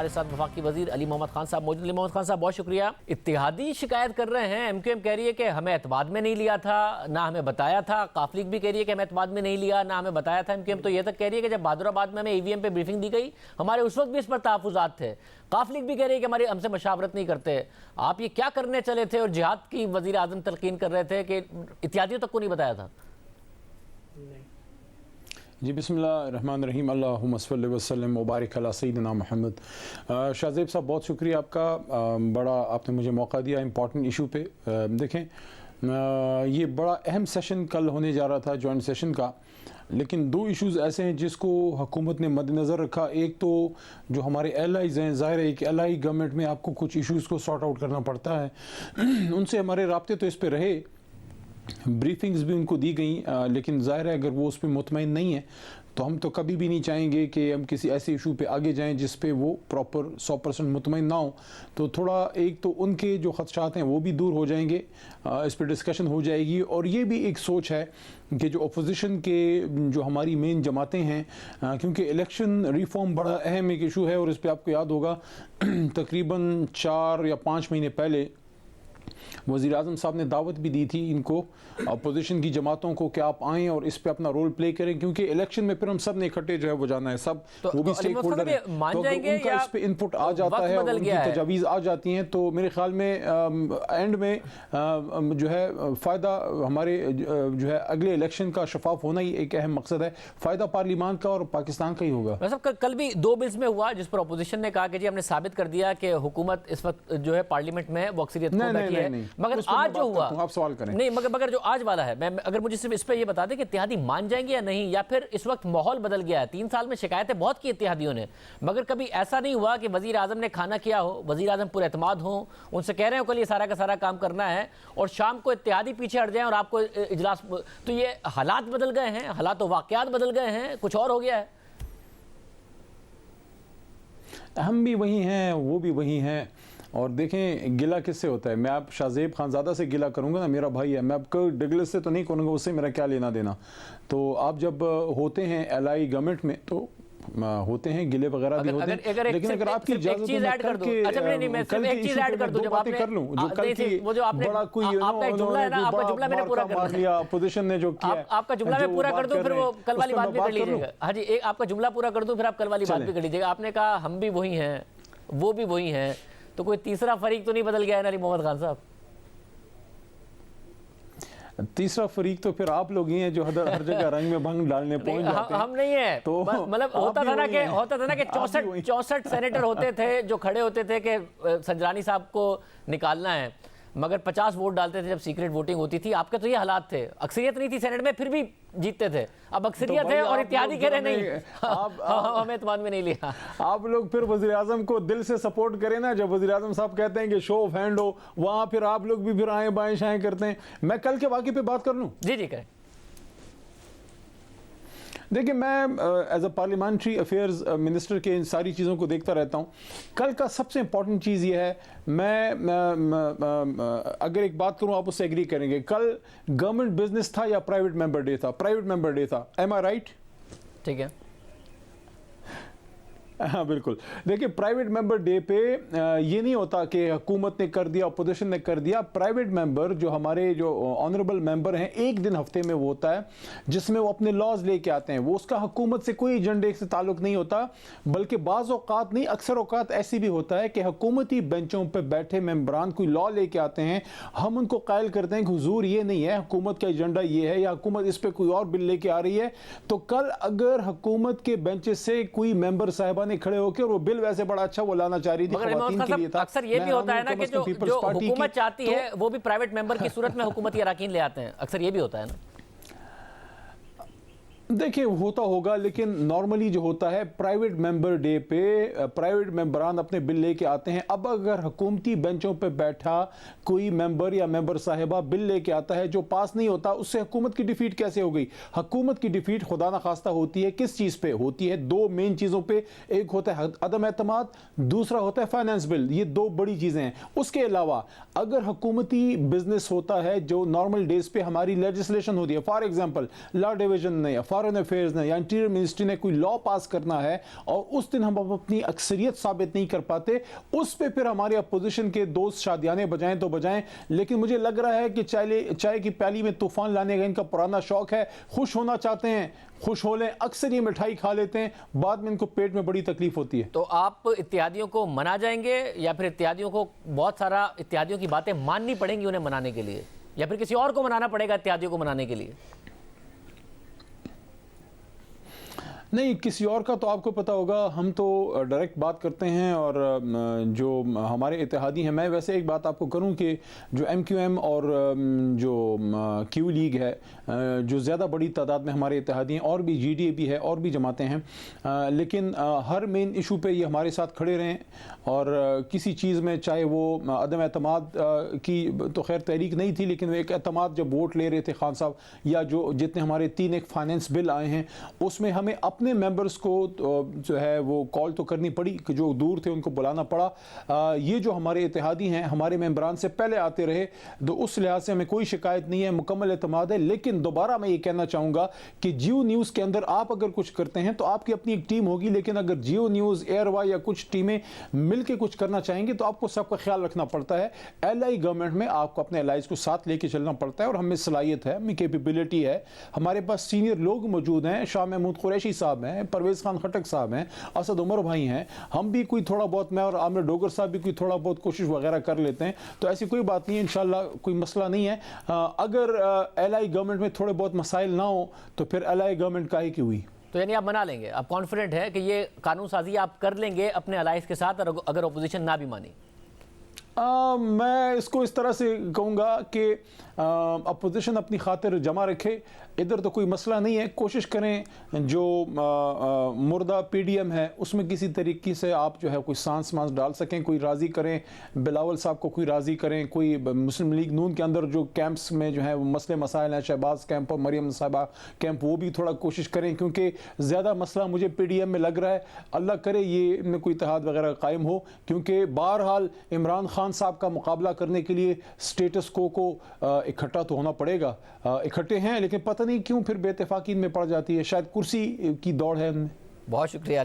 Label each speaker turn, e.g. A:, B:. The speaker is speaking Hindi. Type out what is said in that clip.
A: हमारे साथ वफाकी वजीर अली मोहम्मद खान साहब मौजूद। अली मोहम्मद खान साहब, बहुत शुक्रिया। इत्तेहादी शिकायत कर रहे हैं, एमक्यूएम कह रही है कि हमें एतमाद में नहीं लिया था, ना हमें बताया था। काफ लीग भी कह रही है कि हमें एतमाद में नहीं लिया, ना हमें बताया था। एमक्यूएम तो ये तक कह रही है कि जब बहादुराबाद में हमें ईवीएम पे ब्रीफिंग दी गई, हमारे उस वक्त भी इस पर तहफुजात थे। काफ लीग भी कह रही है कि हमारी हमसे मशावरत नहीं करते। आप ये क्या करने चले थे? और जिहाद की वजीर आजम तलकीन कर रहे थे कि इत्तेहादियों तक को नहीं बताया था।
B: जी बिस्मिल्लाहिर्रहमानिर्रहीम, अल्लाहुम्मा सल्लि व सल्लिम व बारिक अला सय्यिदिना मोहम्मद। शाहज़ेब साहब, बहुत शुक्रिया आपका, बड़ा आपने मुझे मौका दिया इम्पॉर्टेंट इशू पे। देखें, ये बड़ा अहम सेशन कल होने जा रहा था, जॉइंट सेशन का, लेकिन दो इश्यूज़ ऐसे हैं जिसको हुकूमत ने मद्देनज़र रखा। एक तो जो हमारे एलाइज़ हैं, ज़ाहिर है एक एलाई गवर्नमेंट में आपको कुछ इश्यूज़ को सॉर्ट आउट करना पड़ता है। उनसे हमारे राब्ते तो इस पर रहे, ब्रीफिंग्स भी उनको दी गई, लेकिन ज़ाहिर है अगर वो उस पर मुतमईन नहीं है तो हम तो कभी भी नहीं चाहेंगे कि हम किसी ऐसे इशू पे आगे जाएं जिस पे वो प्रॉपर 100% मुतमईन ना हो। तो थोड़ा एक तो उनके जो खदशात हैं वो भी दूर हो जाएंगे, इस पर डिस्कशन हो जाएगी। और ये भी एक सोच है कि जो अपोजिशन के जो हमारी मेन जमातें हैं, क्योंकि इलेक्शन रिफॉर्म बड़ा अहम एक इशू है, और इस पर आपको याद होगा तकरीबन 4 या 5 महीने पहले वज़ीर आज़म साहब ने दावत भी दी थी इनको, अपोजिशन की जमातों को, कि आप आएँ और इस पे अपना रोल प्ले करें, क्योंकि इलेक्शन में फिर हम सब ने इकट्ठे जो है वो जाना है, सब
A: तो
B: वो भी स्टेक होल्डर है, तो उनका इस पे इनपुट आ जाता है और उनकी तजावीज़ आ जाती हैं, तो मेरे ख्याल में एंड में जो है फ़ायदा हमारे जो है अगले इलेक्शन का शफाफ होना ही एक अहम मकसद है। फ़ायदा पार्लिमान का और पाकिस्तान का ही होगा।
A: मतलब कल भी 2 बिल्स में हुआ जिस पर अपोजिशन ने कहा कि जी हमने साबित कर दिया कि हुकूमत इस वक्त जो है पार्लियामेंट में वो अक्सरियत खो बैठी है। मगर आज जो हुआ,
B: आप सवाल करें,
A: नहीं मगर जो आज वाला है, मैं अगर मुझे सिर्फ इस पे ये बता दें कि इत्तेहादी मान जाएंगे या नहीं, या फिर इस वक्त माहौल बदल गया है। 3 साल में शिकायतें बहुत की इत्तेहादियों ने, मगर कभी ऐसा नहीं हुआ कि वजीर आजम ने खाना किया हो, वजीर आजम पूरे एतमाद हो, उनसे कह रहे हो कल ये सारा का सारा काम करना है, और शाम को इत्तेहादी पीछे हट जाए और आपको इजलास। तो ये हालात बदल गए हैं, हालात वाकयात बदल गए हैं, कुछ और हो गया है।
B: हम भी वही हैं, वो भी वही हैं। और देखें, गिला किससे होता है? मैं आप शाहज़ेब खानज़ादा से गिला करूंगा ना, मेरा भाई है, मैं आपको डगलस से तो नहीं करूंगा, उससे मेरा क्या लेना देना। तो आप जब होते हैं एलाई गवर्नमेंट में तो होते हैं, गिले वगैरह भी होते हैं, लेकिन अगर आपकी इजाजत
A: चीज ऐड कर दूं, अच्छा नहीं मैं सिर्फ एक चीज ऐड कर दूं, जब आपने
B: कर लूं जो कल की
A: वो जो आपने
B: बड़ा कोई
A: आपका एक जुमला है ना, आपका जुमला मैंने पूरा कर
B: लिया, अपोजिशन ने जो किया,
A: आपका जुमला मैं पूरा कर दूं, फिर वो कल वाली बात भी कर लीजिएगा। हां जी, एक आपका जुमला पूरा कर दूं, फिर आप कल वाली बात भी कर लीजिएगा। आपने कहा हम भी वही हैं, वो भी वही हैं, तो कोई तीसरा फरीक तो नहीं बदल गया है ना अली मोहम्मद खान साहब?
B: तीसरा फरीक तो फिर आप लोग ही हैं जो हर जगह रंग में भंग डालने पहुंच जाते हैं।
A: हम नहीं है, तो मतलब होता था ना कि 64 सेनेटर होते थे जो खड़े होते थे कि संजरानी साहब को निकालना है, मगर 50 वोट डालते थे जब सीक्रेट वोटिंग होती थी। आपके तो ये हालात थे, अक्सरियत नहीं थी सेनेट में, फिर भी जीतते थे। अब अक्सरियत है और इत्यादि कह रहे नहीं, हमें एतमाद में नहीं लिया।
B: आप लोग फिर वज़ीर आज़म को दिल से सपोर्ट करें ना, जब वज़ीर आज़म साहब कहते हैं कि शो ऑफ हैंड हो, वहाँ फिर आप लोग भी फिर आए बाएं शाएं करते हैं। मैं कल के वाक़े पे बात कर लूँ?
A: जी जी करें।
B: देखिए, मैं as a parliamentary affairs minister के इन सारी चीज़ों को देखता रहता हूँ। कल का सबसे इम्पॉर्टेंट चीज़ ये है, मैं अगर एक बात करूँ आप उससे एग्री करेंगे, कल गवर्नमेंट बिजनेस था या प्राइवेट मेंबर डे था? प्राइवेट मेंबर डे था, एम आई राइट?
A: ठीक है,
B: हाँ बिल्कुल। देखिए, प्राइवेट मेंबर डे पे ये नहीं होता कि हुकूमत ने कर दिया, अपोजिशन ने कर दिया। प्राइवेट मेंबर जो हमारे जो ऑनरेबल मेंबर हैं, एक दिन हफ्ते में वो होता है जिसमें वो अपने लॉज लेके आते हैं। वो उसका हुकूमत से कोई एजेंडे से ताल्लुक नहीं होता, बल्कि बाज़ औक़ात नहीं, अक्सर औक़ात ऐसी भी होता है कि हुकूमती बेंचों पर बैठे मेंबरान कोई लॉ लेके आते हैं, हम उनको कायल करते हैं कि हुजूर ये नहीं है, हुकूमत का एजेंडा ये है, या हुकूमत इस पर कोई और बिल लेके आ रही है। तो कल अगर हुकूमत के बेंचेस से कोई मेंबर साहिबा खड़े होकर, और वो बिल वैसे बड़ा अच्छा वो लाना चाह रही थी ख़वातीन के लिए था।
A: अक्सर ये भी होता है ना कि जो हुकूमत चाहती है वो भी प्राइवेट मेंबर की सूरत में हुकूमती अराकीन ले आते हैं, अक्सर ये भी होता है ना।
B: देखिए, होता होगा, लेकिन नॉर्मली जो होता है प्राइवेट मेंबर डे पे प्राइवेट मेंबरान अपने बिल लेके आते हैं। अब अगर हुकूमती बेंचों पे बैठा कोई मेंबर या मेंबर साहिबा बिल लेके आता है जो पास नहीं होता, उससे हुकूमत की डिफीट कैसे हो गई? हुकूमत की डिफीट खुदा ना खास्ता होती है किस चीज़ पे होती है? 2 मेन चीज़ों पे, एक होता है अदम एतमाद, दूसरा होता है फाइनेंस बिल। ये 2 बड़ी चीज़ें हैं। उसके अलावा अगर हुकूमती बिजनेस होता है जो नॉर्मल डेज पे हमारी लेजिस्लेशन होती है, फॉर एग्जाम्पल लॉ डिवीजन ने, फॉर फॉरेन अफेयर्स ने या इंटीरियर मिनिस्ट्री ने कोई लॉ पास करना है और उस दिन हम अपनी अक्सरियत साबित नहीं कर पाते, उस पे फिर हमारे अपोजिशन के दोस्त शादियाने बजाएं तो बजाएं। लेकिन मुझे लग रहा है कि चाय की प्याली में तूफान लाने का इनका पुराना शौक है। खुश होना चाहते हैं, खुश हो लें। अक्सर ये मिठाई खा लेते हैं, बाद में इनको पेट में बड़ी तकलीफ होती है।
A: तो आप इत्तेहादियों को मना जाएंगे या फिर इत्तेहादियों को बहुत सारा इत्तेहादियों की बातें माननी पड़ेंगी उन्हें मनाने के लिए, या फिर किसी और को मनाना पड़ेगा इत्तेहादियों को मनाने के लिए?
B: नहीं, किसी और का तो आपको पता होगा, हम तो डायरेक्ट बात करते हैं। और जो हमारे इत्तेहादी हैं, मैं वैसे एक बात आपको करूं कि जो MQM और जो क्यू लीग है, जो ज़्यादा बड़ी तादाद में हमारे इत्तेहादी हैं, और भी GDA भी है और भी जमातें हैं, लेकिन हर मेन इशू पे ये हमारे साथ खड़े रहें। और किसी चीज़ में, चाहे वो अदम एतमाद की तो खैर तहरीक नहीं थी, लेकिन वो एक एतमाद जब वोट ले रहे थे खान साहब, या जो जितने हमारे 3 एक फाइनेंस बिल आए हैं, उसमें हमें अपने मेंबर्स को जो है वो कॉल तो करनी पड़ी कि जो दूर थे उनको बुलाना पड़ा। ये जो हमारे इत्तेहादी हैं, हमारे मेंबरान से पहले आते रहे, तो उस लिहाज से हमें कोई शिकायत नहीं है, मुकम्मल एतमाद है। लेकिन दोबारा मैं ये कहना चाहूँगा कि जियो न्यूज़ के अंदर आप अगर कुछ करते हैं तो आपकी अपनी एक टीम होगी, लेकिन अगर जियो न्यूज़, एयरवाई या कुछ टीमें मिल के कुछ करना चाहेंगे तो आपको सबका ख्याल रखना पड़ता है। LI गवर्नमेंट में आपको अपने एलाइज को साथ लेके चलना पड़ता है, और हमें सलाहियत है, हमें कैपेबिलिटी है, हमारे पास सीनियर लोग मौजूद हैं। शाह महमूद कुरैशी साहब हैं, परवेज़ खान खटक साहब हैं, असद उमर भाई हैं, हम भी कोई थोड़ा बहुत, मैं और आमिर डोगर साहब भी कोई थोड़ा बहुत कोशिश वगैरह कर लेते हैं। तो ऐसी कोई बात नहीं है, इंशाल्लाह कोई मसला नहीं है। अगर LI गवर्नमेंट में थोड़े बहुत मसाइल ना हो तो फिर LI गवर्नमेंट काहे की हुई।
A: तो यानी आप मना लेंगे, आप कॉन्फिडेंट है कि ये कानून साजी आप कर लेंगे अपने अलाइज के साथ, और अगर अपोजिशन ना भी मानी?
B: मैं इसको इस तरह से कहूँगा कि अपोजिशन अपनी खातिर जमा रखे, इधर तो कोई मसला नहीं है। कोशिश करें जो मुर्दा PDM है उसमें किसी तरीके से आप जो है कोई सांस मांस डाल सकें, कोई राज़ी करें, बिलावल साहब को कोई राज़ी करें, कोई मुस्लिम लीग नून के अंदर जो कैंप्स में जो है वो मसले मसाइल हैं, शहबाज कैंप और मरियम साहबा कैंप, वो भी थोड़ा कोशिश करें, क्योंकि ज़्यादा मसला मुझे PDM में लग रहा है। अल्लाह करे ये इनमें कोई इत्तेहाद वगैरह कायम हो, क्योंकि बहरहाल इमरान खान साहब का मुकाबला करने के लिए स्टेटस को इकट्ठा तो होना पड़ेगा। इकट्ठे हैं, लेकिन पता नहीं क्यों फिर बेइत्तेफाकी में पड़ जाती है, शायद कुर्सी की दौड़ है इनमें।
A: बहुत शुक्रिया।